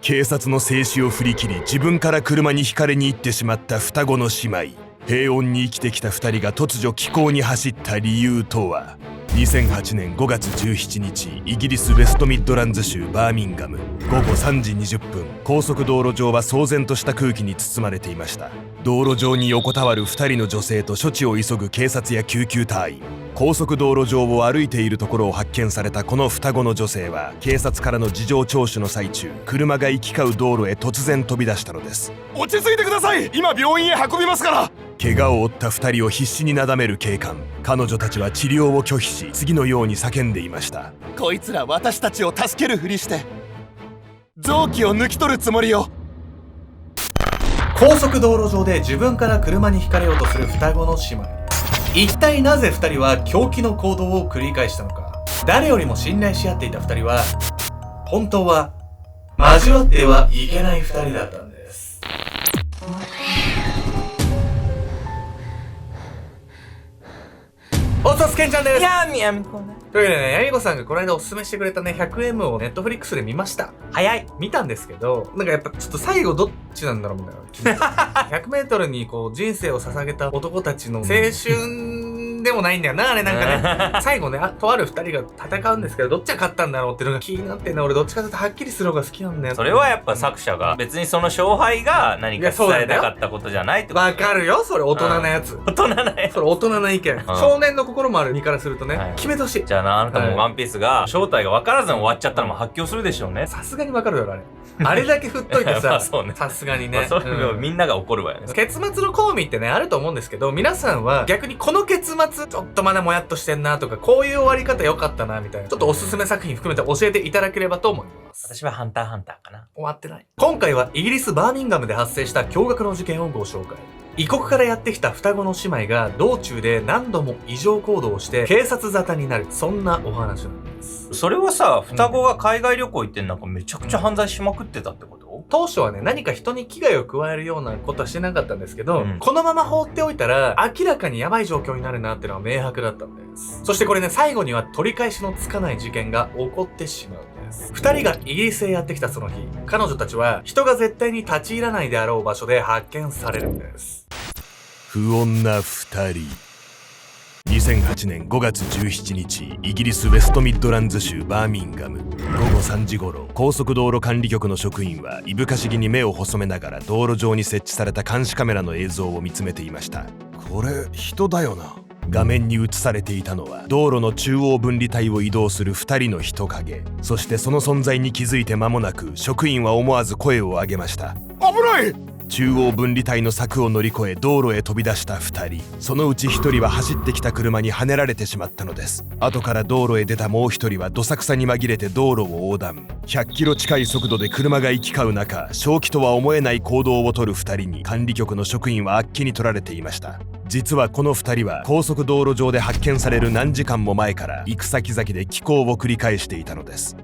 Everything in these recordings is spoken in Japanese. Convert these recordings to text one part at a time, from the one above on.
警察の制止を振り切り自分から車にひかれに行ってしまった双子の姉妹。平穏に生きてきた2人が突如奇行に走った理由とは。2008年5月17日、イギリスウェストミッドランズ州バーミンガム、午後3時20分、高速道路上は騒然とした空気に包まれていました。道路上に横たわる2人の女性と処置を急ぐ警察や救急隊員。高速道路上を歩いているところを発見されたこの双子の女性は、警察からの事情聴取の最中、車が行き交う道路へ突然飛び出したのです。落ち着いてください、今病院へ運びますから。怪我を負った2人を必死になだめる警官。彼女たちは治療を拒否し、次のように叫んでいました。こいつら私たちを助けるふりして臓器を抜き取るつもりよ。高速道路上で自分から車にひかれようとする双子の姉妹。一体なぜ2人は狂気の行動を繰り返したのか。誰よりも信頼し合っていた2人は本当は交わってはいけない2人だったんです。おさすけんちゃんです。やみやみこね。というわけでね、やみこさんがこの間おすすめしてくれたね、100M をネットフリックスで見ました。早い。見たんですけど、なんかやっぱちょっと最後どっちなんだろうみたいな。100メートルにこう人生を捧げた男たちの青春でもないんだよな、あれなんかね。最後ね、とある2人が戦うんですけど、どっちが勝ったんだろうっていうのが気になってね、俺どっちかというとはっきりする方が好きなんだよ。それはやっぱ作者が別にその勝敗が何か伝えたかったことじゃないってこと。わかるよ、それ大人なやつ。大人なやつ。それ大人な意見。少年の心もある身からするとね、決めてほしい。じゃあな、あなたもワンピースが正体が分からずに終わっちゃったのも発狂するでしょうね。さすがにわかるよ、あれ。あれだけ振っといてさ、そうね。さすがにね。それをみんなが怒るわよね。結末の好みってね、あると思うんですけど、皆さんは逆にこの結末、ちょっとまだもやっとしてんなとか、こういう終わり方良かったな、みたいな、ちょっとおすすめ作品含めて教えていただければと思います。私はハンターハンターかな。終わってない。今回はイギリスバーミンガムで発生した驚愕の事件をご紹介。異国からやってきた双子の姉妹が道中で何度も異常行動をして警察沙汰になる、そんなお話なんです。それはさ、双子が海外旅行行ってなんかめちゃくちゃ犯罪しまくってたってこと？当初はね、何か人に危害を加えるようなことはしてなかったんですけど、このまま放っておいたら明らかにやばい状況になるなっていうのは明白だったんです。そしてこれね、最後には取り返しのつかない事件が起こってしまうんです。二人がイギリスへやってきたその日、彼女たちは人が絶対に立ち入らないであろう場所で発見されるんです。不穏な2人。2008年5月17日、イギリスウェストミッドランズ州バーミンガム、午後3時頃、高速道路管理局の職員はいぶかしげに目を細めながら道路上に設置された監視カメラの映像を見つめていました。これ人だよな。画面に映されていたのは道路の中央分離帯を移動する2人の人影。そしてその存在に気づいて間もなく、職員は思わず声を上げました。危ない。中央分離帯の柵を乗り越え道路へ飛び出した2人。そのうち1人は走ってきた車にはねられてしまったのです。後から道路へ出たもう1人はどさくさに紛れて道路を横断。100キロ近い速度で車が行き交う中、正気とは思えない行動をとる2人に管理局の職員はあっけに取られていました。実はこの2人は高速道路上で発見される何時間も前から行く先々で奇行を繰り返していたのです。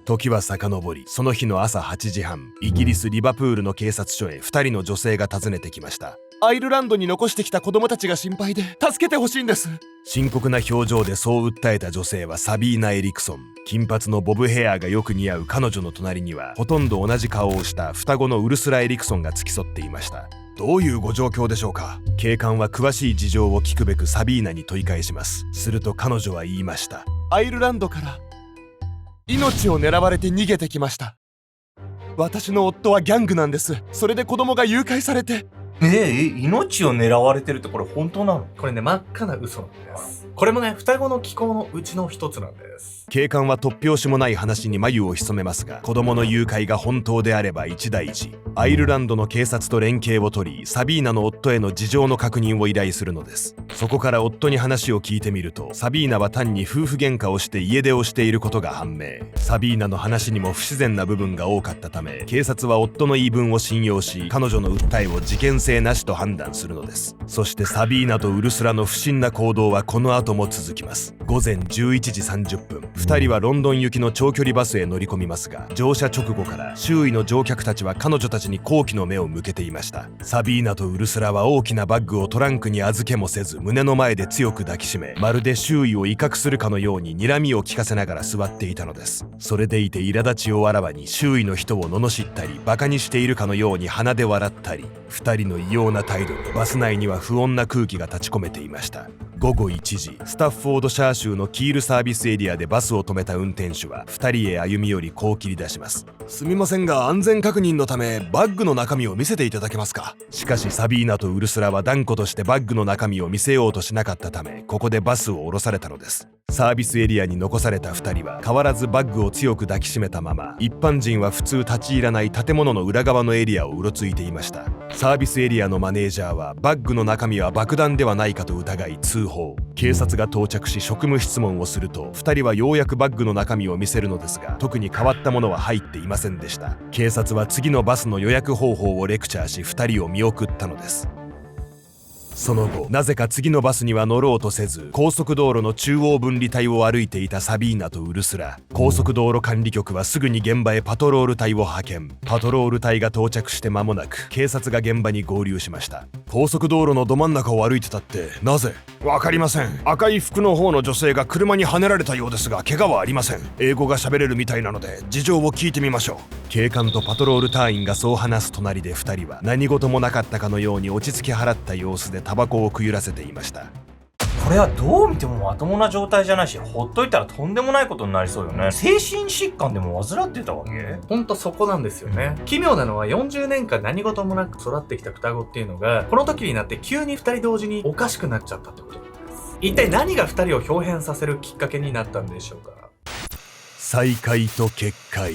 時は遡り、その日の朝8時半、イギリス・リバプールの警察署へ2人の女性が訪ねてきました。アイルランドに残してきた子供たちが心配で助けてほしいんです。深刻な表情でそう訴えた女性はサビーナ・エリクソン。金髪のボブヘアがよく似合う彼女の隣には、ほとんど同じ顔をした双子のウルスラ・エリクソンが付き添っていました。どういうご状況でしょうか。警官は詳しい事情を聞くべくサビーナに問い返します。すると彼女は言いました。アイルランドから命を狙われて逃げてきました。私の夫はギャングなんです。それで子供が誘拐されて。命を狙われてるってこれ本当なの？これね、真っ赤な嘘なんです。これもね、双子の奇行のうちの一つなんです。警官は突拍子もない話に眉を潜めますが、子供の誘拐が本当であれば一大事。アイルランドの警察と連携を取り、サビーナの夫への事情の確認を依頼するのです。そこから夫に話を聞いてみると、サビーナは単に夫婦喧嘩をして家出をしていることが判明。サビーナの話にも不自然な部分が多かったため、警察は夫の言い分を信用し、彼女の訴えを事件性なしと判断するのです。そしてサビーナとウルスラの不審な行動はこの後も続きます。午前11時30分、2人はロンドン行きの長距離バスへ乗り込みますが、乗車直後から周囲の乗客たちは彼女たちに好奇の目を向けていました。サビーナとウルスラは大きなバッグをトランクに預けもせず、胸の前で強く抱きしめ、まるで周囲を威嚇するかのように睨みを利かせながら座っていたのです。それでいて苛立ちをあらわに周囲の人を罵ったりバカにしているかのように鼻で笑ったり、2人の異様な態度にバス内には不穏な空気が立ち込めていました。午後1時、スタッフォードシャー州のキールサービスエリアでバスを止めた運転手は2人へ歩み寄りこう切り出します。すみませんが、安全確認のためバッグの中身を見せていただけますか。しかしサビーナとウルスラは断固としてバッグの中身を見せようとしなかったため、ここでバスを降ろされたのです。サービスエリアに残された2人は変わらずバッグを強く抱きしめたまま、一般人は普通立ち入らない建物の裏側のエリアをうろついていました。サービスエリアのマネージャーはバッグの中身は爆弾ではないかと疑い通報。警察が到着し職務質問をすると、2人はようやくバッグの中身を見せるのですが、特に変わったものは入っていませんでした。警察は次のバスの予約方法をレクチャーし2人を見送ったのです。その後、なぜか次のバスには乗ろうとせず、高速道路の中央分離帯を歩いていたサビーナとウルスラ。高速道路管理局はすぐに現場へパトロール隊を派遣。パトロール隊が到着して間もなく、警察が現場に合流しました。高速道路のど真ん中を歩いてたってなぜ？わかりません。赤い服の方の女性が車にはねられたようですが、怪我はありません。英語が喋れるみたいなので事情を聞いてみましょう。警官とパトロール隊員がそう話す隣で2人は何事もなかったかのように落ち着き払った様子でタバコをくゆらせていました。これはどう見てもまともな状態じゃないし、ほっといたらとんでもないことになりそうよね。精神疾患でも患ってたわけ？ほんとそこなんですよね。奇妙なのは40年間何事もなく育ってきた双子っていうのが、この時になって急に2人同時におかしくなっちゃったってことなんです。一体何が2人を表変させるきっかけになったんでしょうか。再会と結界。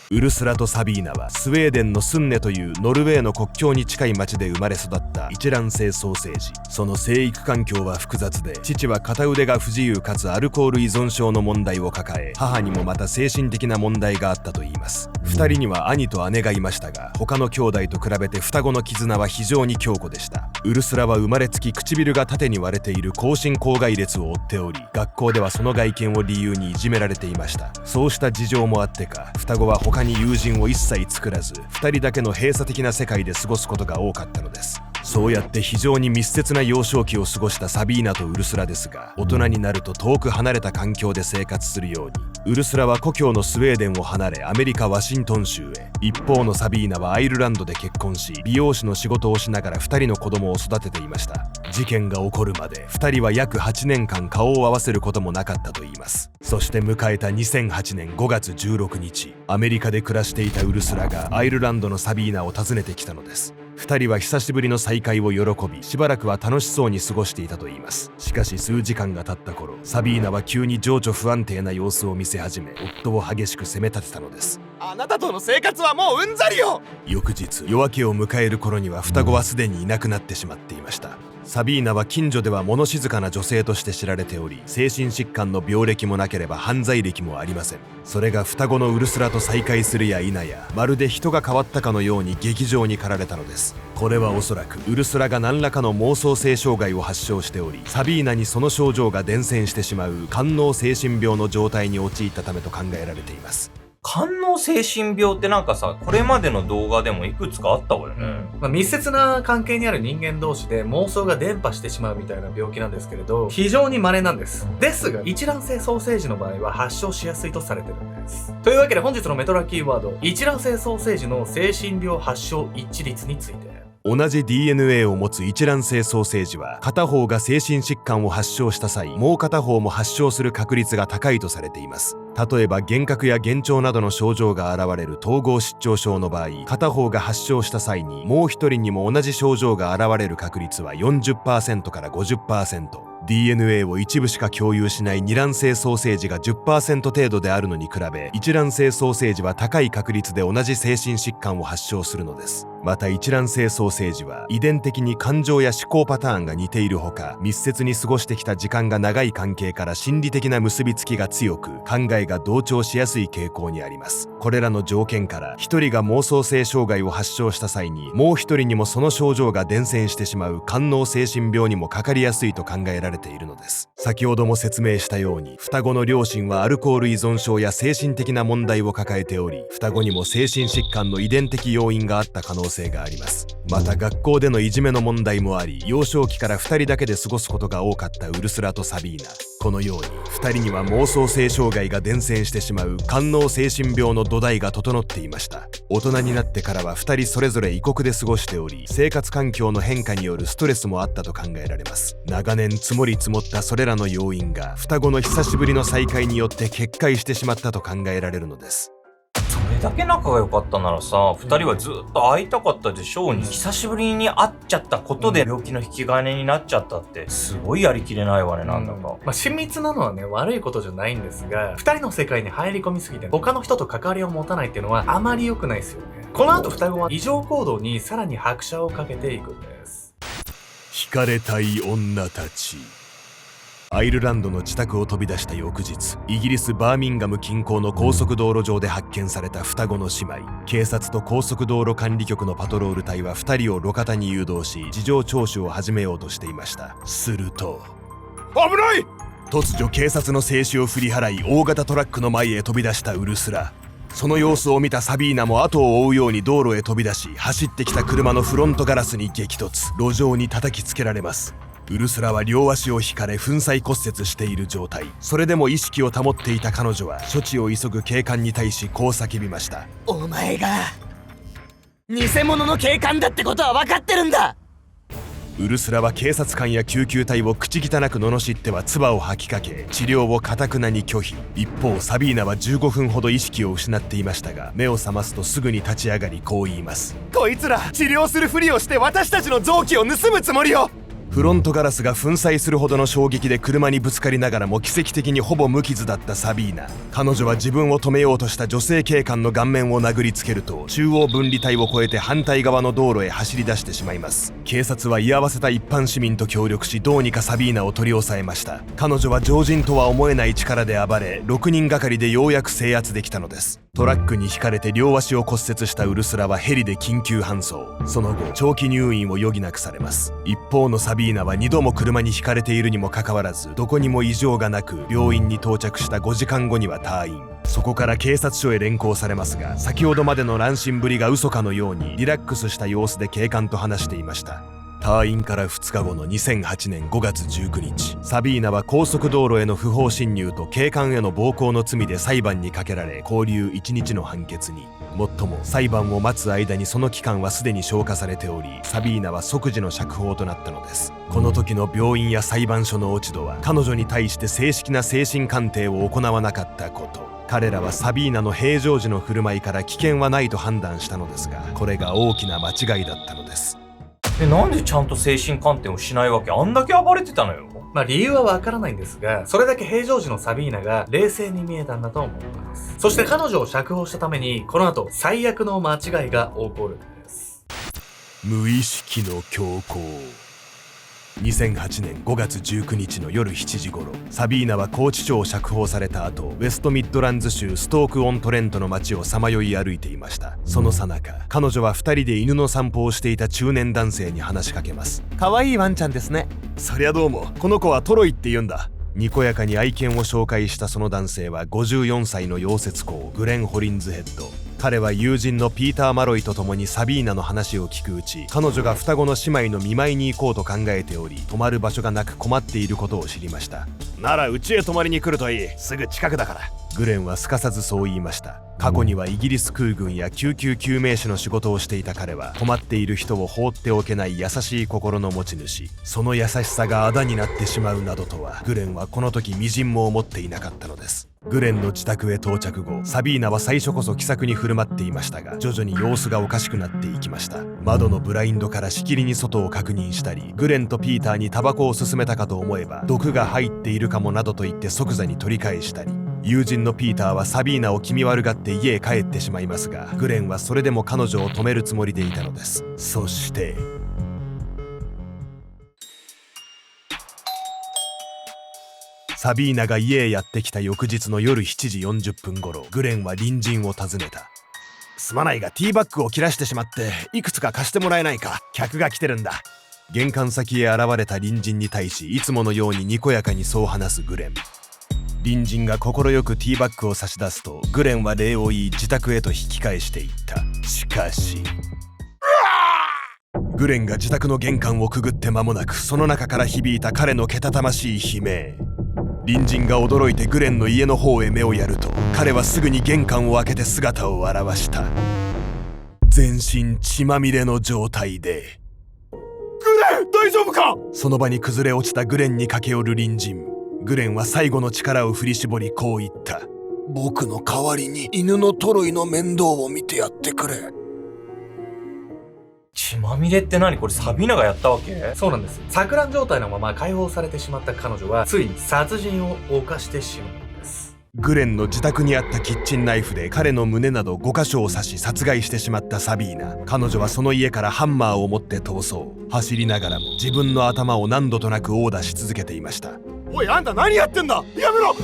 ウルスラとサビーナはスウェーデンのスンネというノルウェーの国境に近い町で生まれ育った一卵性ソーセージ。その生育環境は複雑で、父は片腕が不自由かつアルコール依存症の問題を抱え、母にもまた精神的な問題があったといいます。2人には兄と姉がいましたが、他の兄弟と比べて双子の絆は非常に強固でした。ウルスラは生まれつき唇が縦に割れている口唇口外裂を負っており、学校ではその外見を理由にいじめられていました。そうした事情もあってか、双子は他に友人を一切作らず、2人だけの閉鎖的な世界で過ごすことが多かったのです。そうやって非常に密接な幼少期を過ごしたサビーナとウルスラですが、大人になると遠く離れた環境で生活するように、ウルスラは故郷のスウェーデンを離れアメリカ・ワシントン州へ。一方のサビーナはアイルランドで結婚し、美容師の仕事をしながら2人の子供を育てていました。事件が起こるまで2人は約8年間顔を合わせることもなかったといいます。そして迎えた2008年5月16日、アメリカで暮らしていたウルスラがアイルランドのサビーナを訪ねてきたのです。2人は久しぶりの再会を喜び、しばらくは楽しそうに過ごしていたといいます。しかし数時間が経った頃、サビーナは急に情緒不安定な様子を見せ始め、夫を激しく責め立てたのです。あなたとの生活はもううんざりよ。翌日、夜明けを迎える頃には双子はすでにいなくなってしまっていました。サビーナは近所では物静かな女性として知られており、精神疾患の病歴もなければ犯罪歴もありません。それが双子のウルスラと再会するや否や、まるで人が変わったかのように劇場に駆られたのです。これはおそらくウルスラが何らかの妄想性障害を発症しており、サビーナにその症状が伝染してしまう官能精神病の状態に陥ったためと考えられています。官能精神病ってなんかさ、これまでの動画でもいくつかあったわよね。密接な関係にある人間同士で妄想が伝播してしまうみたいな病気なんですけれど、非常に稀なんです。ですが、一卵性ソーセージの場合は発症しやすいとされてるんです。というわけで本日のメトラキーワード、一卵性ソーセージの精神病発症一致率について。同じ DNA を持つ一卵性ソーセージは、片方が精神疾患を発症した際、もう片方も発症する確率が高いとされています。例えば幻覚や幻聴などの症状が現れる統合失調症の場合、片方が発症した際にもう一人にも同じ症状が現れる確率は 40% から 50%。DNA を一部しか共有しない二卵性ソーセージが 10% 程度であるのに比べ、一卵性ソーセージは高い確率で同じ精神疾患を発症するのです。また一卵性ソーセージは遺伝的に感情や思考パターンが似ているほか、密接に過ごしてきた時間が長い関係から心理的な結びつきが強く、考えが同調しやすい傾向にあります。これらの条件から一人が妄想性障害を発症した際に、もう一人にもその症状が伝染してしまう官能精神病にもかかりやすいと考えられているのです。先ほども説明したように、双子の両親はアルコール依存症や精神的な問題を抱えており、双子にも精神疾患の遺伝的要因があった可能性があります。また学校でのいじめの問題もあり、幼少期から2人だけで過ごすことが多かったウルスラとサビーナ。このように2人には妄想性障害が伝染してしまう官能精神病の土台が整っていました。大人になってからは2人それぞれ異国で過ごしており、生活環境の変化によるストレスもあったと考えられます。長年積もり積もったそれらの要因が双子の久しぶりの再会によって決壊してしまったと考えられるのです。それだけ仲が良かったならさ、2人はずっと会いたかったでしょうに、久しぶりに会っちゃったことで病気の引き金になっちゃったってすごいやりきれないわね、なんだか。親密なのはね、悪いことじゃないんですが、2人の世界に入り込みすぎて他の人と関わりを持たないっていうのはあまり良くないですよね。この後双子は異常行動にさらに拍車をかけていくんです。惹かれたい女たち。アイルランドの自宅を飛び出した翌日、イギリス・バーミンガム近郊の高速道路上で発見された双子の姉妹。警察と高速道路管理局のパトロール隊は2人を路肩に誘導し、事情聴取を始めようとしていました。すると、危ない！突如警察の制止を振り払い、大型トラックの前へ飛び出したウルスラ。その様子を見たサビーナも後を追うように道路へ飛び出し、走ってきた車のフロントガラスに激突。路上に叩きつけられます。ウルスラは両足を引かれ粉砕骨折している状態。それでも意識を保っていた彼女は処置を急ぐ警官に対しこう叫びました。お前が偽物の警官だってことは分かってるんだ。ウルスラは警察官や救急隊を口汚く罵っては唾を吐きかけ、治療を頑なに拒否。一方サビーナは15分ほど意識を失っていましたが、目を覚ますとすぐに立ち上がりこう言います。こいつら治療するふりをして私たちの臓器を盗むつもりよ。フロントガラスが粉砕するほどの衝撃で車にぶつかりながらも奇跡的にほぼ無傷だったサビーナ。彼女は自分を止めようとした女性警官の顔面を殴りつけると、中央分離帯を越えて反対側の道路へ走り出してしまいます。警察は居合わせた一般市民と協力し、どうにかサビーナを取り押さえました。彼女は常人とは思えない力で暴れ、6人がかりでようやく制圧できたのです。トラックにひかれて両足を骨折したウルスラはヘリで緊急搬送。その後長期入院を余儀なくされます。一方のサビーナは2度も車にひかれているにもかかわらず、どこにも異常がなく、病院に到着した5時間後には退院。そこから警察署へ連行されますが、先ほどまでの乱心ぶりが嘘かのようにリラックスした様子で警官と話していました。退院から2日後の2008年5月19日、サビーナは高速道路への不法侵入と警官への暴行の罪で裁判にかけられ、拘留1日の判決に。もっとも裁判を待つ間にその期間はすでに消化されており、サビーナは即時の釈放となったのです。この時の病院や裁判所の落ち度は、彼女に対して正式な精神鑑定を行わなかったこと。彼らはサビーナの平常時の振る舞いから危険はないと判断したのですが、これが大きな間違いだったのです。なんでちゃんと精神鑑定をしないわけ？あんだけ暴れてたのよ。理由はわからないんですが、それだけ平常時のサビーナが冷静に見えたんだと思います。そして彼女を釈放したために、この後最悪の間違いが起こるんです。無意識の強行。2008年5月19日の夜7時頃、サビーナは拘置所を釈放された後、ウェストミッドランズ州ストーク・オン・トレントの街をさまよい歩いていました。その最中、彼女は2人で犬の散歩をしていた中年男性に話しかけます。可愛いワンちゃんですね。そりゃどうも、この子はトロイって言うんだ。にこやかに愛犬を紹介したその男性は54歳の溶接工グレン・ホリンズヘッド。彼は友人のピーター・マロイと共にサビーナの話を聞くうち、彼女が双子の姉妹の見舞いに行こうと考えており、泊まる場所がなく困っていることを知りました。ならうちへ泊まりに来るといい。すぐ近くだから。グレンはすかさずそう言いました。過去にはイギリス空軍や救急救命士の仕事をしていた彼は、困っている人を放っておけない優しい心の持ち主。その優しさが仇になってしまうなどとは、グレンはこの時微塵も思っていなかったのです。グレンの自宅へ到着後、サビーナは最初こそ気さくに振る舞っていましたが、徐々に様子がおかしくなっていきました。窓のブラインドからしきりに外を確認したり、グレンとピーターにタバコを勧めたかと思えば、毒が入っているかもなどと言って即座に取り返したり、友人のピーターはサビーナを気味悪がって家へ帰ってしまいますが、グレンはそれでも彼女を止めるつもりでいたのです。そしてサビーナが家へやってきた翌日の夜7時40分頃、グレンは隣人を訪ねた。すまないがティーバッグを切らしてしまっていくつか貸してもらえないか、客が来てるんだ。玄関先へ現れた隣人に対しいつものようににこやかにそう話すグレン。隣人が快くティーバッグを差し出すと、グレンは礼を言い自宅へと引き返していった。しかしグレンが自宅の玄関をくぐって間もなく、その中から響いた彼のけたたましい悲鳴。隣人が驚いてグレンの家の方へ目をやると、彼はすぐに玄関を開けて姿を現した。全身血まみれの状態で、グレン大丈夫か。その場に崩れ落ちたグレンに駆け寄る隣人。グレンは最後の力を振り絞りこう言った。僕の代わりに犬のトロイの面倒を見てやってくれ。血まみれって何？これサビーナがやったわけ？そうなんです。錯乱状態のまま解放されてしまった彼女はついに殺人を犯してしまうんです。グレンの自宅にあったキッチンナイフで彼の胸など5箇所を刺し殺害してしまったサビーナ。彼女はその家からハンマーを持って逃走。走りながらも自分の頭を何度となく殴打し続けていました。おいあんた何やってんだ、やめろ。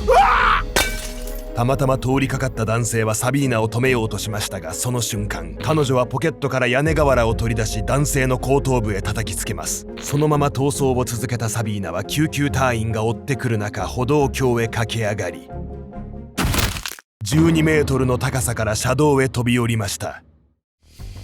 たまたま通りかかった男性はサビーナを止めようとしましたが、その瞬間彼女はポケットから屋根瓦を取り出し男性の後頭部へ叩きつけます。そのまま逃走を続けたサビーナは救急隊員が追ってくる中、歩道橋へ駆け上がり12メートルの高さから車道へ飛び降りました。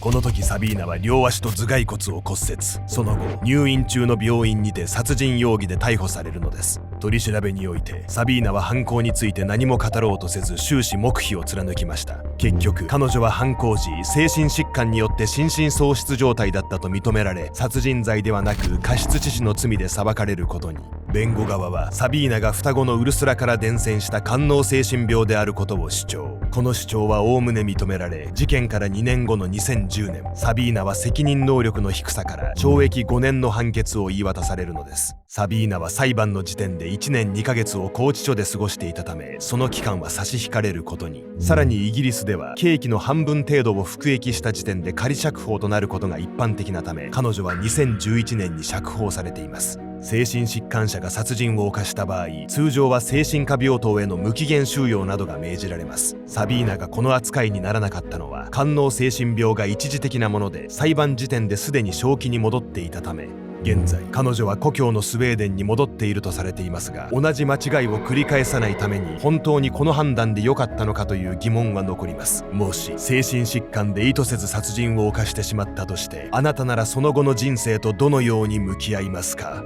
この時サビーナは両足と頭蓋骨を骨折。その後入院中の病院にて殺人容疑で逮捕されるのです。取り調べにおいてサビーナは犯行について何も語ろうとせず終始黙秘を貫きました。結局彼女は犯行時精神疾患によって心神喪失状態だったと認められ、殺人罪ではなく過失致死の罪で裁かれることに。弁護側はサビーナが双子のウルスラから伝染した官能精神病であることを主張。この主張はおおむね認められ、事件から2年後の2010年、サビーナは責任能力の低さから懲役5年の判決を言い渡されるのです。サビーナは裁判の時点で1年2ヶ月を拘置所で過ごしていたため、その期間は差し引かれることに。さらにイギリスでは刑期の半分程度を服役した時点で仮釈放となることが一般的なため、彼女は2011年に釈放されています。精神疾患者が殺人を犯した場合、通常は精神科病棟への無期限収容などが命じられます。サビーナがこの扱いにならなかったのは、官能精神病が一時的なもので、裁判時点ですでに正気に戻っていたため、現在彼女は故郷のスウェーデンに戻っているとされていますが、同じ間違いを繰り返さないために本当にこの判断で良かったのかという疑問は残ります。もし精神疾患で意図せず殺人を犯してしまったとして、あなたならその後の人生とどのように向き合いますか？